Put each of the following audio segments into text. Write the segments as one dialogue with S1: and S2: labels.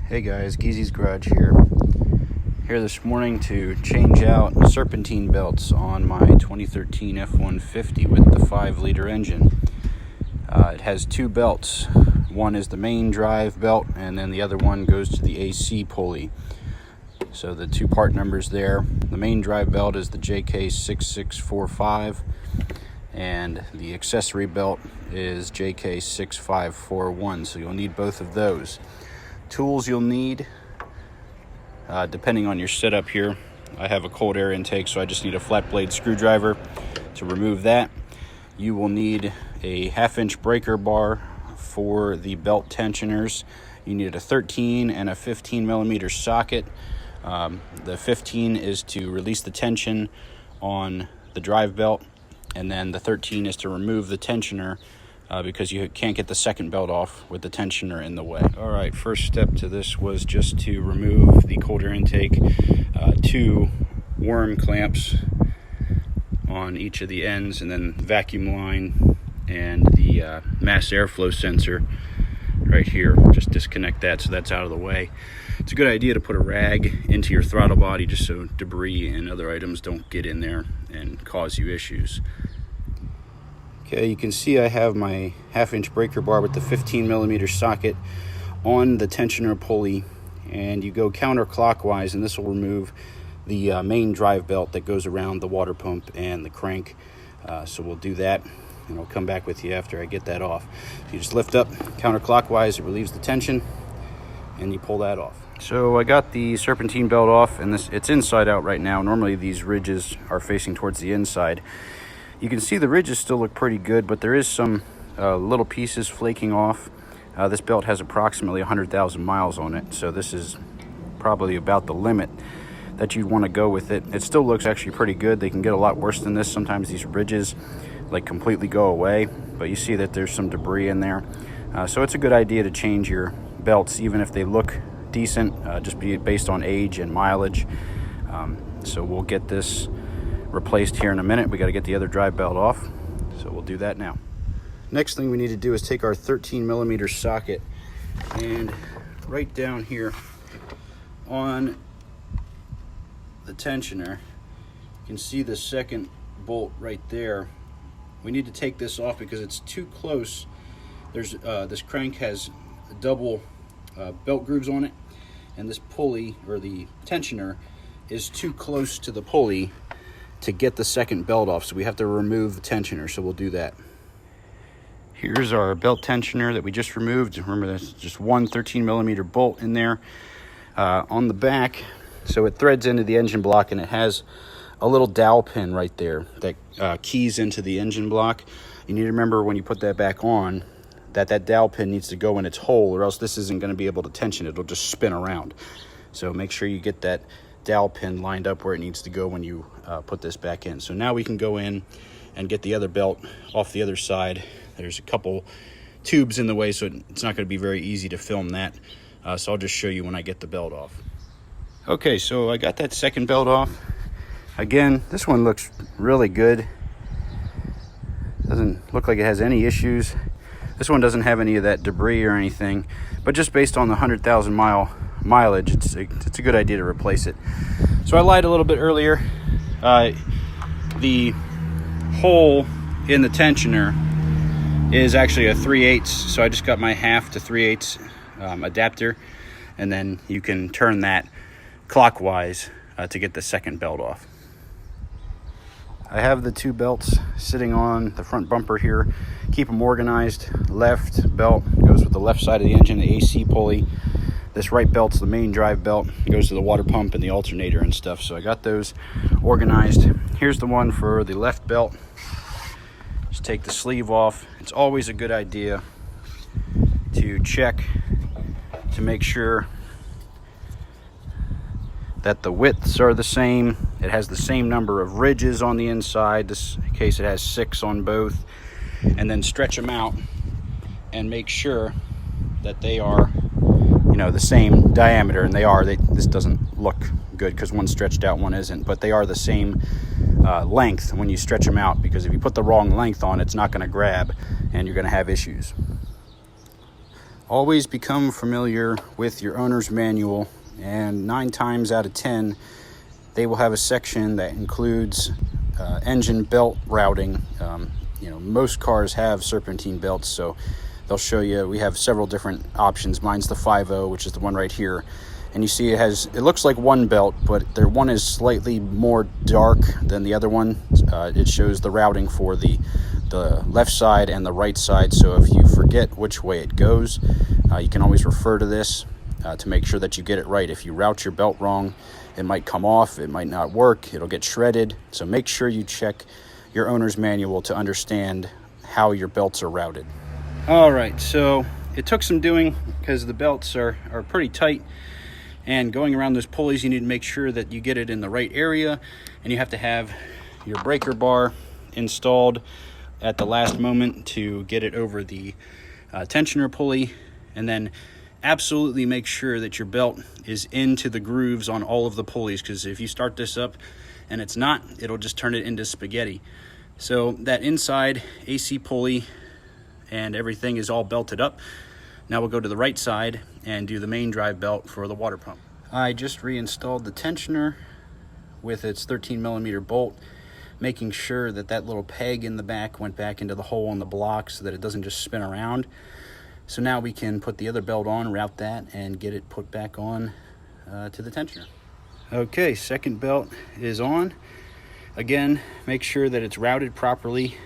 S1: Hey guys, Geezy's Garage here this morning to change out serpentine belts on my 2013 F-150 with the 5-liter engine. It has two belts. One is the main drive belt, and then the other one goes to the AC pulley. So the two part numbers there. The main drive belt is the JK6645, and the accessory belt is JK6541. So you'll need both of those. Tools you'll need, depending on your setup here. I have a cold air intake, so I just need a flat blade screwdriver to remove that. You will need a 1/2-inch breaker bar for the belt tensioners. You need a 13 and a 15 millimeter socket. The 15 is to release the tension on the drive belt, and then the 13 is to remove the tensioner because you can't get the second belt off with the tensioner in the way. All right, first step to this was just to remove the cold air intake, two worm clamps on each of the ends, and then vacuum line and the mass airflow sensor right here. Just disconnect that so that's out of the way. It's a good idea to put a rag into your throttle body just so debris and other items don't get in there and cause you issues. Okay, you can see I have my 1/2-inch breaker bar with the 15 millimeter socket on the tensioner pulley, and you go counterclockwise, and this will remove the main drive belt that goes around the water pump and the crank. So we'll do that, and I'll come back with you after I get that off. So you just lift up counterclockwise, it relieves the tension, and you pull that off. So I got the serpentine belt off, and it's inside out right now. Normally these ridges are facing towards the inside. You can see the ridges still look pretty good, but there is some little pieces flaking off. This belt has approximately 100,000 miles on it, so this is probably about the limit that you'd want to go with it. It still looks actually pretty good. They can get a lot worse than this. Sometimes these ridges like completely go away, but you see that there's some debris in there. So it's a good idea to change your belts, even if they look decent, just based on age and mileage. So we'll get this replaced here in a minute. We got to get the other drive belt off, so we'll do that now. Next thing we need to do is take our 13 millimeter socket, and right down here on the tensioner you can see the second bolt right there. We need to take this off because it's too close. There's this crank has double belt grooves on it, and this pulley, or the tensioner, is too close to the pulley to get the second belt off, so we have to remove the tensioner. So we'll do that. Here's our belt tensioner that we just removed. Remember, there's just one 13 millimeter bolt in there on the back, so it threads into the engine block, and it has a little dowel pin right there that keys into the engine block. You need to remember when you put that back on that dowel pin needs to go in its hole, or else this isn't going to be able to tension. It'll just spin around. So make sure you get that dowel pin lined up where it needs to go when you put this back in. So now we can go in and get the other belt off the other side. There's a couple tubes in the way, so it's not going to be very easy to film that. So I'll just show you when I get the belt off. Okay, so I got that second belt off. Again, this one looks really good. Doesn't look like it has any issues. This one doesn't have any of that debris or anything, but just based on the 100,000 mile mileage, it's a good idea to replace it. So I lied a little bit earlier. The hole in the tensioner is actually a 3/8, so I just got my 1/2 to 3/8 adapter, and then you can turn that clockwise to get the second belt off. I have the two belts sitting on the front bumper here. Keep them organized. Left belt goes with the left side of the engine, the AC pulley. This right belt's the main drive belt. It goes to the water pump and the alternator and stuff. So I got those organized. Here's the one for the left belt. Just take the sleeve off. It's always a good idea to check to make sure that the widths are the same. It has the same number of ridges on the inside. This case it has 6 on both. And then stretch them out and make sure that they are, the same diameter, and they are. This doesn't look good because one's stretched out, one isn't, but they are the same length when you stretch them out, because if you put the wrong length on, it's not going to grab and you're going to have issues. Always become familiar with your owner's manual, and 9 times out of 10 they will have a section that includes engine belt routing. Most cars have serpentine belts, so they'll show you. We have several different options. Mine's the 5.0, which is the one right here, and you see it looks like one belt, but their one is slightly more dark than the other one. It shows the routing for the left side and the right side, so if you forget which way it goes, you can always refer to this to make sure that you get it right. If you route your belt wrong, it might come off, it might not work, it'll get shredded. So make sure you check your owner's manual to understand how your belts are routed. All right, so it took some doing because the belts are pretty tight, and going around those pulleys, you need to make sure that you get it in the right area, and you have to have your breaker bar installed at the last moment to get it over the tensioner pulley, and then absolutely make sure that your belt is into the grooves on all of the pulleys, because if you start this up and it's not, it'll just turn it into spaghetti. So that inside AC pulley and everything is all belted up. Now we'll go to the right side and do the main drive belt for the water pump. I just reinstalled the tensioner with its 13mm bolt, making sure that that little peg in the back went back into the hole in the block so that it doesn't just spin around. So now we can put the other belt on, route that, and get it put back on to the tensioner. Okay, second belt is on. Again, make sure that it's routed properly,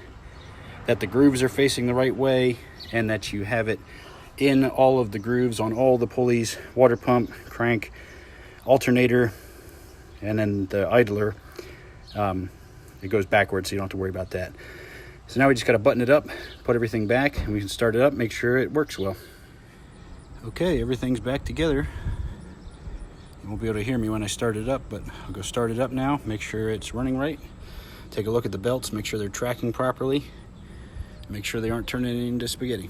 S1: that the grooves are facing the right way, and that you have it in all of the grooves on all the pulleys, water pump, crank, alternator, and then the idler. It goes backwards, so you don't have to worry about that. So now we just got to button it up, put everything back, and we can start it up, make sure it works well. Okay, everything's back together. You won't be able to hear me when I start it up, but I'll go start it up now, make sure it's running right. Take a look at the belts, make sure they're tracking properly, make sure they aren't turning into spaghetti.